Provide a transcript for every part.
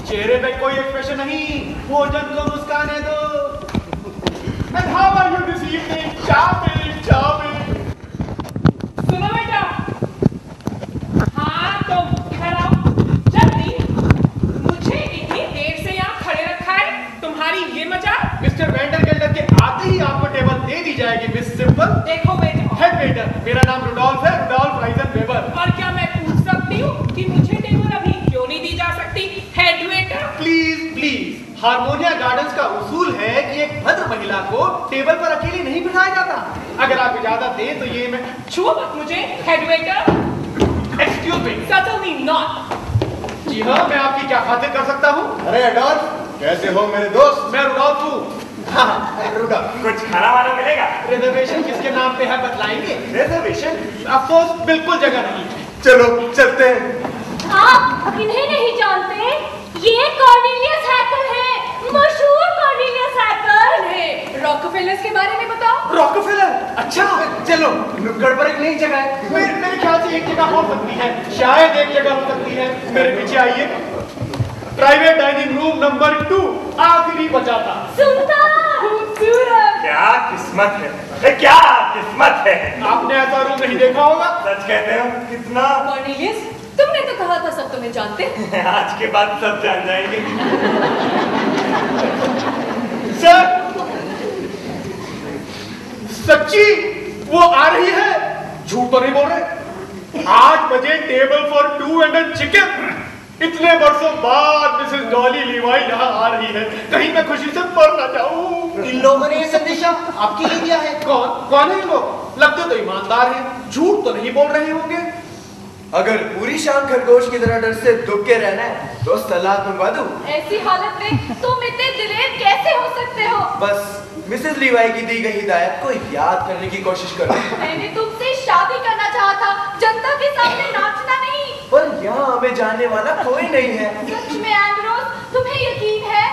चेहरे पे कोई एक्सप्रेशन नहीं, भोजन को मुस्काने दो। And how are you this evening? चावल चावल। सुनो बेटा, हाँ तो इधर आओ जल्दी। मुझे इतनी देर से यहाँ खड़े रखा है, तुम्हारी ये मजाक। मिस्टर वेंडरगेल्डर के आते ही आपको टेबल दे दी जाएगी मिस सिंपल। देखो बेटा, हेड वेटर, मेरा नाम रुडोल्फ है, रुडोल्फ आइजनवेबर। और क्या मैं पूछ सकती हूँ कि मुझे टेबल अभी क्यों नहीं दी जा सकती? Head waiter please please, Harmonia gardens का उसूल है कि एक भद्र महिला को टेबल पर अकेली नहीं बिठाया जाता। अगर आप इजाजत दें तो ये मैं। छुओ मत मुझे head waiter. Excuse me. Certainly not। जी हाँ, मैं आपकी क्या खातिर कर सकता हूँ? अरे एडोल्फ, कैसे हो मेरे दोस्त? मैं रुडोल्फ हूँ। हाँ रुडोल्फ। कुछ खाना वाना मिलेगा? रिजर्वेशन किसके नाम पे है बतलाएंगे? रिजर्वेशन? अफसोस बिल्कुल जगह नहीं। चलो चलते हैं। आप इन्हें नहीं जानते? ये कॉर्नेलियस हैकल है, मशहूर कॉर्नेलियस हैकल। इन्हें रॉकफेलर्स के बारे में बताओ। रॉकफेलर? अच्छा चलो, नुक्कड़ पर एक नई जगह है। मेरे ख्याल से एक जगह हो सकती है, शायद एक जगह हो सकती है। मेरे पीछे आइए। प्राइवेट डाइनिंग रूम नंबर 2, आखिरी बचा था। सुंदर, खूबसूरत। क्या किस्मत है, क्या किस्मत है। आपने ऐसा रूम नहीं देखा होगा। सच कहते हो? कितना? कॉर्नेलियस, तुमने तो कहा था सब तुम्हें जानते। आज के बाद सब जान जाएंगे। सर, सच्ची वो आ रही है, झूठ तो नहीं बोल रहे। 8 बजे टेबल फॉर 2 and चिकन। इतने वर्षों बाद मिसेस डॉली लीवाई यहाँ आ रही है, कहीं मैं खुशी से मर ना जाऊं। इन लोगों ने ये संदेशा आपके लिए दिया है? कौन है ये लोग? लगते तो ईमानदार हैं, झूठ तो नहीं बोल रहे होंगे। अगर पूरी शाम खरगोश की तरह डर से दुब के रहना है तो सलाद मंगवा दूं। ऐसी हालत में तुम इतने दिलेर कैसे हो सकते हो? बस मिसेस लीवाई की दी गई हिदायत को याद करने की कोशिश करो। मैंने तुमसे शादी करना चाहा था, जनता के सामने नाचना नहीं। पर यहाँ हमें जानने वाला कोई नहीं है। सच में एम्ब्रोस, तुम्हें यकीन है?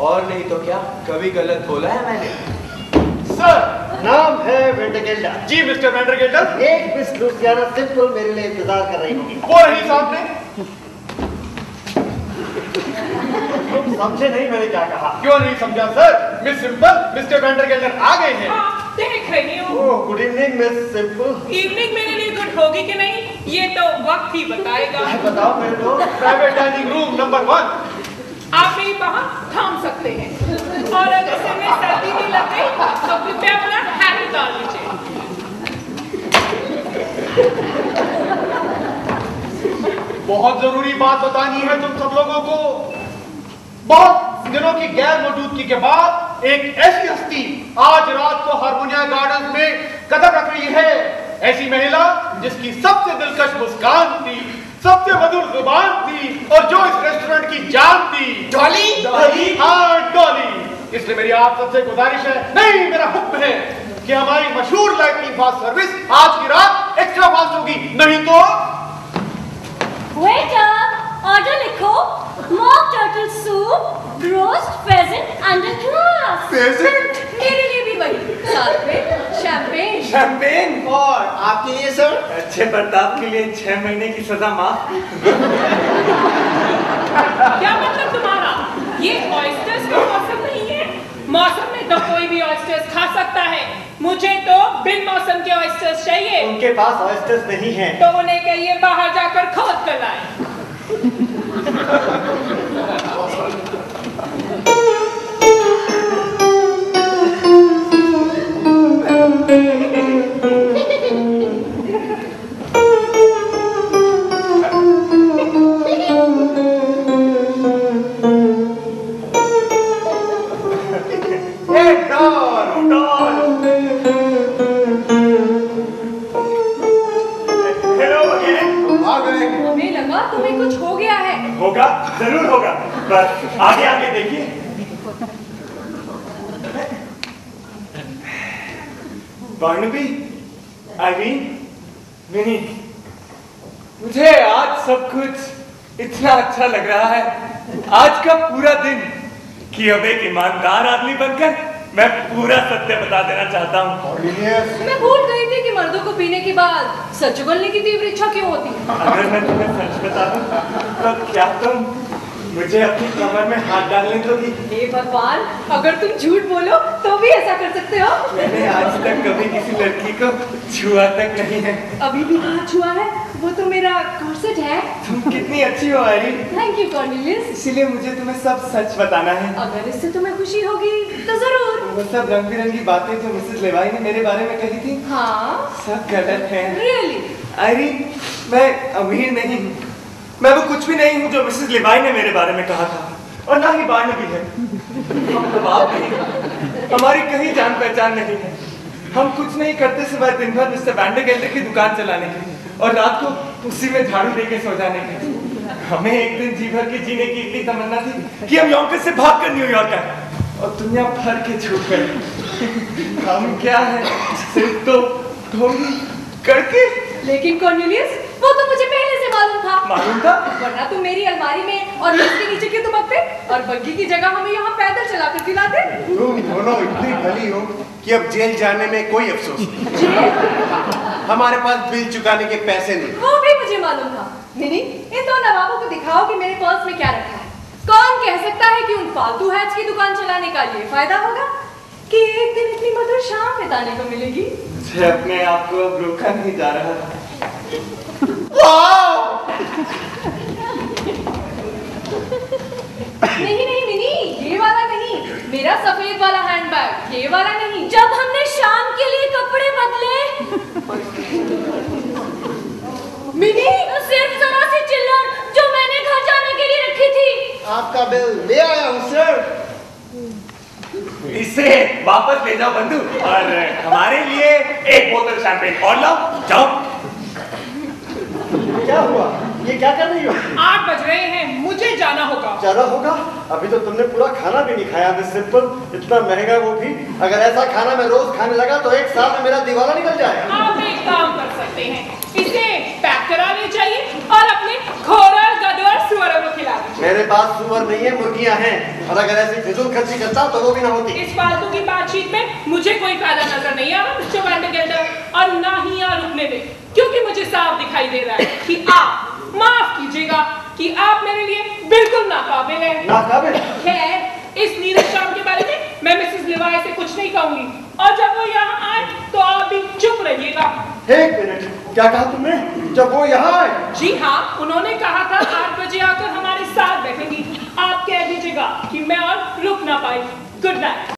और नहीं तो क्या, कभी गलत बोला है मैंने? सर, नाम है वेंडरगेल्डर। जी मिस्टर वेंडरगेल्डर। एक मिस लुसियाना सिंपल मेरे लिए इंतजार कर रही होगी। वो रही सामने। तुम समझे नहीं मैंने क्या कहा? क्यों नहीं समझा sir? Miss Simple, Mister Vandergelder आ गए हैं। हाँ, देख रही हूँ। Oh, good evening Miss Simple. Evening मेरे लिए गुड होगी कि नहीं, ये तो वक्त ही बताएगा। बताओ मेरे दोस्त। Private dining room number 1। आप मेरी बाह थाम सकते हैं, और अगर सिर में सर्दी नहीं लग गई तो कृपया अपना हैट उतार लीजिए। बहुत जरूरी बात बतानी है तुम सब लोगों को। बहुत दिनों की गैर मौजूदगी के बाद एक ऐसी हस्ती आज रात को हार्मोनिया गार्डन में कदम रख रही है। ऐसी महिला जिसकी सबसे दिलकश मुस्कान थी, सबसे मधुर जुबान थी, और जो इस रेस्टोरेंट की जान थी। डॉली? डॉली? हाँ डॉली। इसलिए मेरी आप सबसे गुजारिश है, नहीं मेरा हुक्म है कि हमारी मशहूर लाइटनिंग फास्ट सर्विस आज की रात एक्स्ट्रा फास्ट होगी, नहीं तो। वेटर, ऑर्डर लिखो। Mock turtle soup, roast pheasant under glass. Pheasant? मेरे लिए भी वही, साथ में शैंपेन। शैंपेन? और आपके लिए सर? अच्छे बर्ताव के लिए 6 महीने की सजा माफ। क्या मतलब तुम्हारा? ये ऑयस्टर्स का मौसम नहीं है। मौसम में तो कोई भी ऑयस्टर्स खा सकता है, मुझे तो बिन मौसम के ऑयस्टर्स चाहिए। उनके पास ऑयस्टर्स नहीं हैं। तो उन्हें कहिए बाहर जाकर खोद कर लाएं। हमें लगा तुम्हें कुछ हो गया है। होगा, जरूर होगा, बस आगे आगे देखिए। बार्नबी, आइरीन, मिनी, मुझे आज सब कुछ इतना अच्छा लग रहा है। आज का पूरा दिन कि अब एक ईमानदार आदमी बनकर मैं पूरा सत्य बता देना चाहता हूँ। मैं भूल गई थी कि मर्दों को पीने के बाद सच बोलने की तीव्र इच्छा क्यों होती है। अगर मैं तुम्हें सच बता दूं तो क्या तुम मुझे अपनी कमर में हाथ डालने दोगी? हे भगवान, अगर तुम झूठ बोलो तो भी ऐसा कर सकते हो। मैंने आज तक कभी किसी लड़की को छुआ तक नहीं है। अभी भी कहाँ छुआ है? वो तो मेरा कॉर्सेट है। तुम कितनी अच्छी हो आयरीन। Thank you Cornelius. इसीलिए मुझे तुम्हें सब सच बताना है। अगर इससे तुम्हें खुशी होगी तो जरूर। वो सब रंग बिरंगी बातें जो मिसेस लेवाई ने मेरे बारे में कही थी, हाँ, सब गलत है। रियली? आयरीन, मैं अमीर नहीं हूँ, मैं वो कुछ भी नहीं हूँ जो मिसेस लेवाई ने मेरे बारे में कहा था, और ना ही बार्नबी है। हम नवाब नहीं, हमारी कहीं जान पहचान नहीं है। हम कुछ नहीं करते सिवाय दिन भर मिस्टर वैंडरगेल्डर की दुकान चलाने की और रात को उसी में झाड़ू देके सो जाने की। हमें एक दिन जी भर के जीने की इतनी तमन्ना थी कि हम यॉर्कर से भागकर न्यूयॉर्क आए और दुनिया भर के छूट गए। हम क्या है, सिर्फ तो ढोंगी करके। लेकिन कॉर्नेलियस, वो तो मुझे पहले से मालूम था। मालूम था? वरना तुम मेरी अलमारी में और मेज के नीचे क्यों दुबकते और बग्गी की जगह हमें यहाँ पैदल चला कर खिलाते। तुम दोनों इतनी भली हो कि अब जेल जाने में कोई अफसोस नहीं। हमारे पास बिल चुकाने के पैसे नहीं। वो भी मुझे मालूम था। मिनी, इन दो नवाबों को दिखाओ कि मेरे पर्स में क्या रखा है। कौन कह सकता है कि उन फालतू हैट्स की दुकान चलाने का ये फायदा होगा कि एक दिन इतनी मधुर शाम बिताने को मिलेगी। मुझे अपने आप को अब रोका नहीं जा रहा। नहीं नहीं मिनी, ये वाला नहीं, मेरा सफेद वाला हैंडबैग, ये वाला नहीं। जब हमने शाम के लिए कपड़े बदले, मिनी, सिर्फ जरा सी चिल्लर जो मैंने घर जाने के लिए रखी थी। आपका बिल ले आया हूँ सर। इसे वापस ले जाओ बंधु, और हमारे लिए एक बोतल शैंपेन और लाओ। जाओ। क्या हुआ? ये क्या कर रही हो? 8 बज रहे हैं, मुझे जाना होगा। जाना होगा? अभी तो तुमने पूरा खाना भी नहीं खाया। मिस सिंपल, इतना महंगा वो भी। अगर ऐसा खाना मैं रोज खाने लगा तो एक साल में मेरा दिवाला निकल जाएगा। आप एक काम कर सकते हैं, इसे पैक करा ले जाइए और अपने घोड़ा, गधे और सुअरों को खिला दीजिए। मेरे पास सुअर नहीं है, मुर्गियां हैं, और अगर ऐसी फिजूल खर्ची करता तो वो भी ना होती। इस फालतू की बातचीत में मुझे कोई फायदा नजर नहीं आ रहा मिस्टर वैंडरगेल्डर, और ना ही यहाँ रुकने में, क्योंकि मुझे साफ दिखाई दे रहा है कि आप, माफ कीजिएगा, कि आप मेरे लिए बिल्कुल नाकाबिल हैं। नाकाबिल? खैर, इस नीरज शाम के बारे में मैं मिसेस लेवाई से कुछ नहीं कहूंगी, और जब वो यहाँ आए तो आप भी चुप रहिएगा। एक मिनट, क्या कहा तुमने? जब वो यहाँ आए? जी हाँ, उन्होंने कहा था 8 बजे आकर हमारे साथ बैठेंगी। आप कह दीजिएगा कि मैं और रुक ना पाई। Good night.